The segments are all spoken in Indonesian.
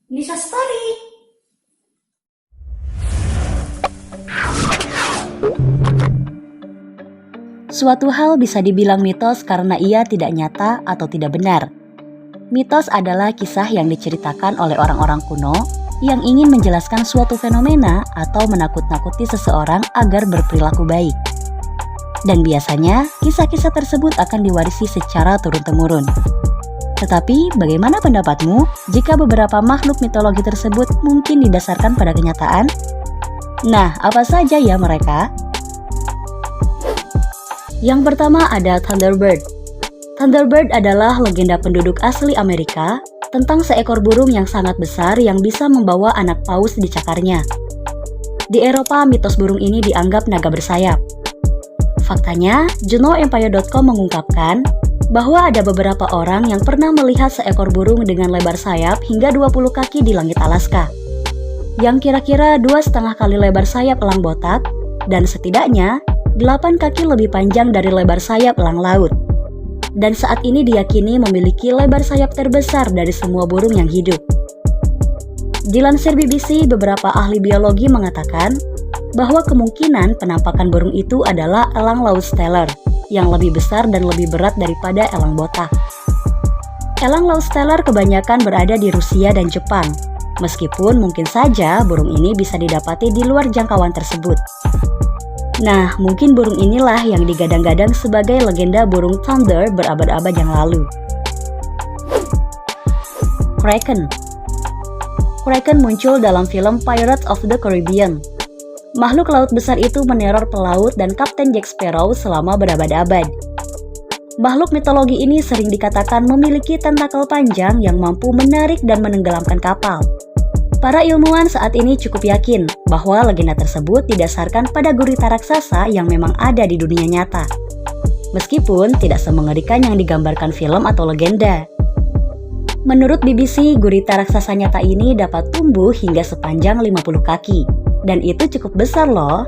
Bisa Story. Suatu hal bisa dibilang mitos karena ia tidak nyata atau tidak benar. Mitos adalah kisah yang diceritakan oleh orang-orang kuno yang ingin menjelaskan suatu fenomena atau menakut-nakuti seseorang agar berperilaku baik. Dan biasanya, kisah-kisah tersebut akan diwarisi secara turun-temurun. Tetapi, bagaimana pendapatmu jika beberapa makhluk mitologi tersebut mungkin didasarkan pada kenyataan? Nah, apa saja ya mereka? Yang pertama ada Thunderbird. Thunderbird adalah legenda penduduk asli Amerika tentang seekor burung yang sangat besar yang bisa membawa anak paus di cakarnya. Di Eropa, mitos burung ini dianggap naga bersayap. Faktanya, JunoEmpire.com mengungkapkan bahwa ada beberapa orang yang pernah melihat seekor burung dengan lebar sayap hingga 20 kaki di langit Alaska. Yang kira-kira 2,5 kali lebar sayap elang botak dan setidaknya 8 kaki lebih panjang dari lebar sayap elang laut. Dan saat ini diyakini memiliki lebar sayap terbesar dari semua burung yang hidup. Dilansir BBC, beberapa ahli biologi mengatakan bahwa kemungkinan penampakan burung itu adalah elang laut Steller yang lebih besar dan lebih berat daripada elang botak. Elang laut Steller kebanyakan berada di Rusia dan Jepang, meskipun mungkin saja burung ini bisa didapati di luar jangkauan tersebut. Nah, mungkin burung inilah yang digadang-gadang sebagai legenda burung Thunder berabad-abad yang lalu. Kraken. Kraken muncul dalam film Pirates of the Caribbean. Makhluk laut besar itu meneror pelaut dan Kapten Jack Sparrow selama berabad-abad. Makhluk mitologi ini sering dikatakan memiliki tentakel panjang yang mampu menarik dan menenggelamkan kapal. Para ilmuwan saat ini cukup yakin bahwa legenda tersebut didasarkan pada gurita raksasa yang memang ada di dunia nyata. Meskipun tidak semengerikan yang digambarkan film atau legenda. Menurut BBC, gurita raksasa nyata ini dapat tumbuh hingga sepanjang 50 kaki. Dan itu cukup besar loh.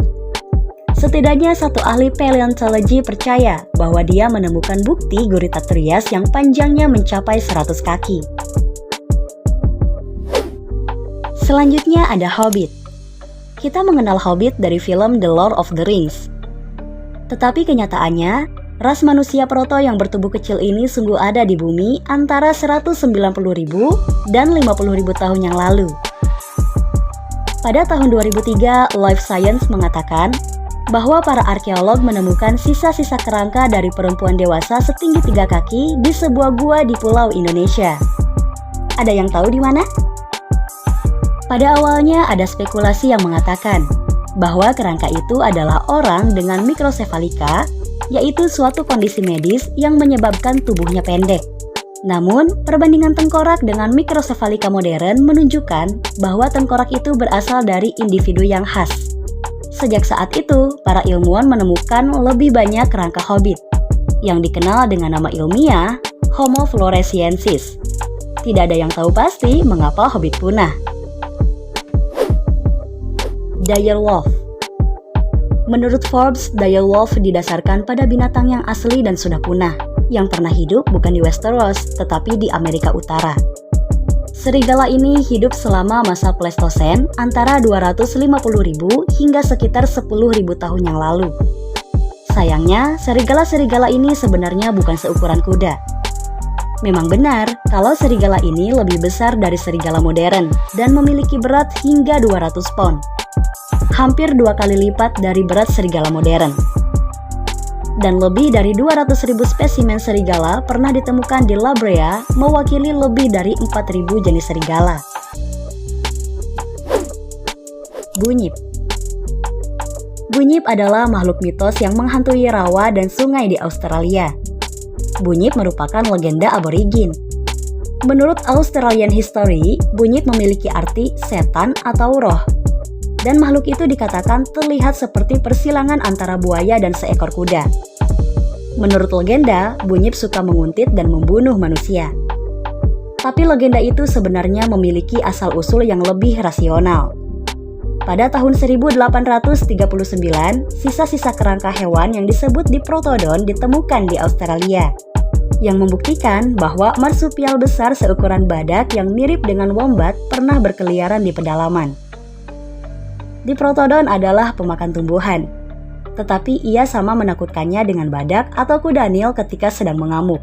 Setidaknya satu ahli paleontologi percaya bahwa dia menemukan bukti gurita Trias yang panjangnya mencapai 100 kaki. Selanjutnya ada Hobbit. Kita mengenal Hobbit dari film The Lord of the Rings. Tetapi kenyataannya, ras manusia proto yang bertubuh kecil ini sungguh ada di bumi antara 190.000 dan 50.000 tahun yang lalu. Pada tahun 2003, Life Science mengatakan bahwa para arkeolog menemukan sisa-sisa kerangka dari perempuan dewasa setinggi 3 kaki di sebuah gua di pulau Indonesia. Ada yang tahu di mana? Pada awalnya ada spekulasi yang mengatakan bahwa kerangka itu adalah orang dengan mikrosefalika, yaitu suatu kondisi medis yang menyebabkan tubuhnya pendek. Namun, perbandingan tengkorak dengan mikrosefalika modern menunjukkan bahwa tengkorak itu berasal dari individu yang khas. Sejak saat itu, para ilmuwan menemukan lebih banyak kerangka Hobbit, yang dikenal dengan nama ilmiah Homo floresiensis. Tidak ada yang tahu pasti mengapa Hobbit punah. Direwolf. Menurut Forbes, direwolf didasarkan pada binatang yang asli dan sudah punah, yang pernah hidup bukan di Westeros, tetapi di Amerika Utara. Serigala ini hidup selama masa Pleistosen antara 250.000 hingga sekitar 10.000 tahun yang lalu. Sayangnya, serigala-serigala ini sebenarnya bukan seukuran kuda. Memang benar kalau serigala ini lebih besar dari serigala modern dan memiliki berat hingga 200 pound. Hampir 2 kali lipat dari berat serigala modern. Dan lebih dari 200.000 spesimen serigala pernah ditemukan di La Brea, mewakili lebih dari 4.000 jenis serigala. Bunyip. Bunyip adalah makhluk mitos yang menghantui rawa dan sungai di Australia. Bunyip merupakan legenda aborigin. Menurut Australian History, bunyip memiliki arti setan atau roh. Dan makhluk itu dikatakan terlihat seperti persilangan antara buaya dan seekor kuda. Menurut legenda, bunyip suka menguntit dan membunuh manusia. Tapi legenda itu sebenarnya memiliki asal-usul yang lebih rasional. Pada tahun 1839, sisa-sisa kerangka hewan yang disebut Diprotodon ditemukan di Australia. yang membuktikan bahwa marsupial besar seukuran badak yang mirip dengan wombat pernah berkeliaran di pedalaman. Diprotodon adalah pemakan tumbuhan, tetapi ia sama menakutkannya dengan badak atau kuda Nil ketika sedang mengamuk.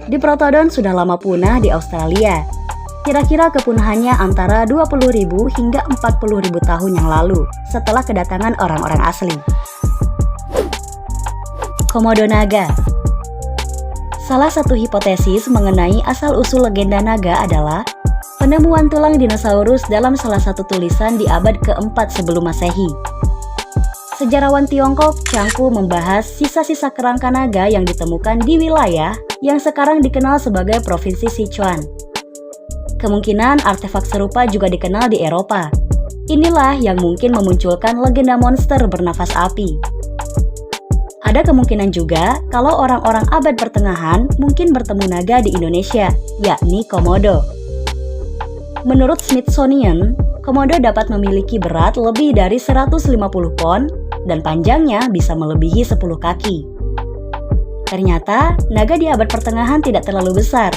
Diprotodon sudah lama punah di Australia. Kira-kira kepunahannya antara 20.000 hingga 40.000 tahun yang lalu setelah kedatangan orang-orang asli. Komodo naga. Salah satu hipotesis mengenai asal-usul legenda naga adalah penemuan tulang dinosaurus dalam salah satu tulisan di abad ke-4 sebelum Masehi. Sejarawan Tiongkok Chang-Pu membahas sisa-sisa kerangka naga yang ditemukan di wilayah yang sekarang dikenal sebagai Provinsi Sichuan. Kemungkinan artefak serupa juga dikenal di Eropa. Inilah yang mungkin memunculkan legenda monster bernafas api. Ada kemungkinan juga kalau orang-orang abad pertengahan mungkin bertemu naga di Indonesia, yakni komodo. Menurut Smithsonian, komodo dapat memiliki berat lebih dari 150 pon dan panjangnya bisa melebihi 10 kaki. Ternyata, naga di abad pertengahan tidak terlalu besar.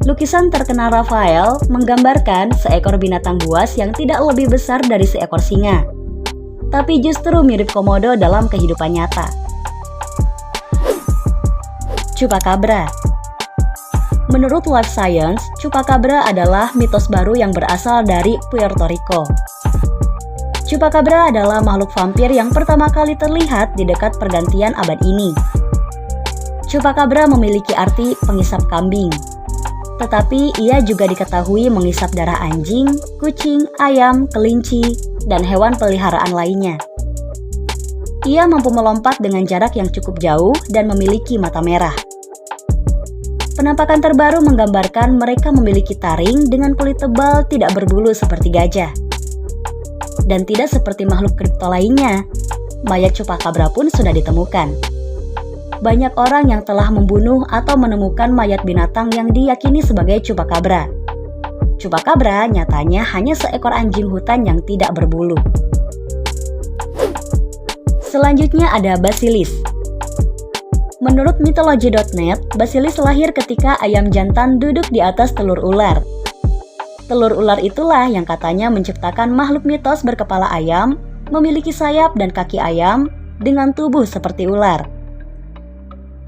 Lukisan terkenal Raphael menggambarkan seekor binatang buas yang tidak lebih besar dari seekor singa, tapi justru mirip komodo dalam kehidupan nyata. Chupacabra. Menurut Life Science, Chupacabra adalah mitos baru yang berasal dari Puerto Rico. Chupacabra adalah makhluk vampir yang pertama kali terlihat di dekat pergantian abad ini. Chupacabra memiliki arti pengisap kambing, tetapi ia juga diketahui mengisap darah anjing, kucing, ayam, kelinci, dan hewan peliharaan lainnya. Ia mampu melompat dengan jarak yang cukup jauh dan memiliki mata merah. Penampakan terbaru menggambarkan mereka memiliki taring dengan kulit tebal tidak berbulu seperti gajah. Dan tidak seperti makhluk kripto lainnya, mayat Chupacabra pun sudah ditemukan. Banyak orang yang telah membunuh atau menemukan mayat binatang yang diyakini sebagai Chupacabra. Chupacabra nyatanya hanya seekor anjing hutan yang tidak berbulu. Selanjutnya ada Basilis. Menurut mitologi.net, Basilis lahir ketika ayam jantan duduk di atas telur ular. Telur ular itulah yang katanya menciptakan makhluk mitos berkepala ayam, memiliki sayap dan kaki ayam, dengan tubuh seperti ular.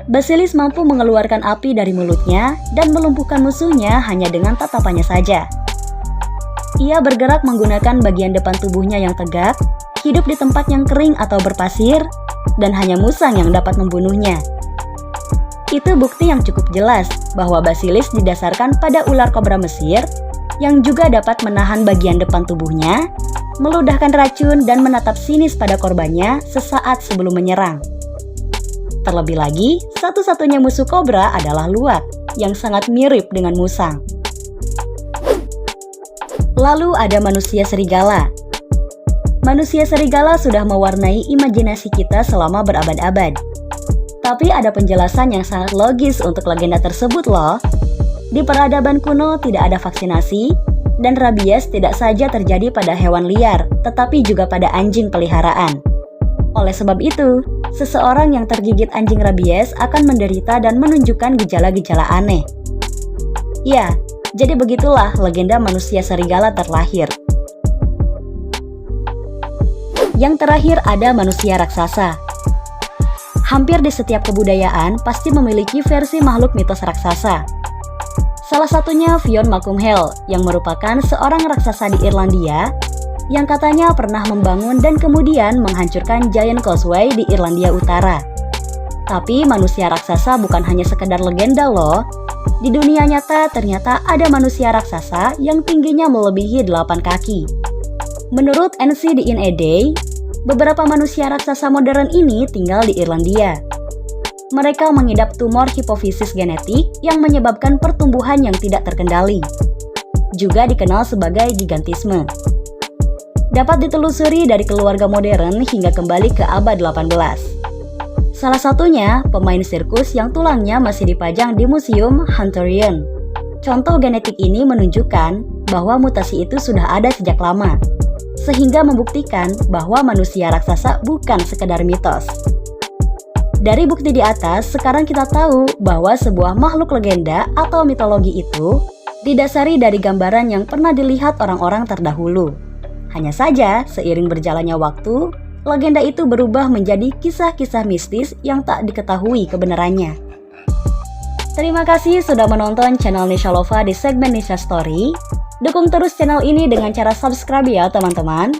Basilis mampu mengeluarkan api dari mulutnya dan melumpuhkan musuhnya hanya dengan tatapannya saja. Ia bergerak menggunakan bagian depan tubuhnya yang tegak, hidup di tempat yang kering atau berpasir, dan hanya musang yang dapat membunuhnya. Itu bukti yang cukup jelas bahwa Basilis didasarkan pada ular kobra Mesir yang juga dapat menahan bagian depan tubuhnya, meludahkan racun dan menatap sinis pada korbannya sesaat sebelum menyerang. Terlebih lagi, satu-satunya musuh kobra adalah luwak, yang sangat mirip dengan musang. Lalu ada manusia serigala. Manusia serigala sudah mewarnai imajinasi kita selama berabad-abad. Tapi ada penjelasan yang sangat logis untuk legenda tersebut loh. Di peradaban kuno tidak ada vaksinasi, dan rabies tidak saja terjadi pada hewan liar, tetapi juga pada anjing peliharaan. Oleh sebab itu, seseorang yang tergigit anjing rabies akan menderita dan menunjukkan gejala-gejala aneh. Ya, jadi begitulah legenda manusia serigala terlahir. Yang terakhir ada manusia raksasa. Hampir di setiap kebudayaan pasti memiliki versi makhluk mitos raksasa. Salah satunya Fionn Malcolm Hale yang merupakan seorang raksasa di Irlandia yang katanya pernah membangun dan kemudian menghancurkan Giant Causeway di Irlandia Utara. Tapi manusia raksasa bukan hanya sekedar legenda loh. Di dunia nyata ternyata ada manusia raksasa yang tingginya melebihi 8 kaki. Menurut NCD in a Day, beberapa manusia raksasa modern ini tinggal di Irlandia. Mereka mengidap tumor hipofisis genetik yang menyebabkan pertumbuhan yang tidak terkendali. Juga dikenal sebagai gigantisme. Dapat ditelusuri dari keluarga modern hingga kembali ke abad 18. Salah satunya pemain sirkus yang tulangnya masih dipajang di Museum Hunterian. Contoh genetik ini menunjukkan bahwa mutasi itu sudah ada sejak lama, sehingga membuktikan bahwa manusia raksasa bukan sekedar mitos. Dari bukti di atas, sekarang kita tahu bahwa sebuah makhluk legenda atau mitologi itu didasari dari gambaran yang pernah dilihat orang-orang terdahulu. Hanya saja, seiring berjalannya waktu, legenda itu berubah menjadi kisah-kisah mistis yang tak diketahui kebenarannya. Terima kasih sudah menonton channel Nisha Lova di segmen Nisha Story. Dukung terus channel ini dengan cara subscribe ya teman-teman.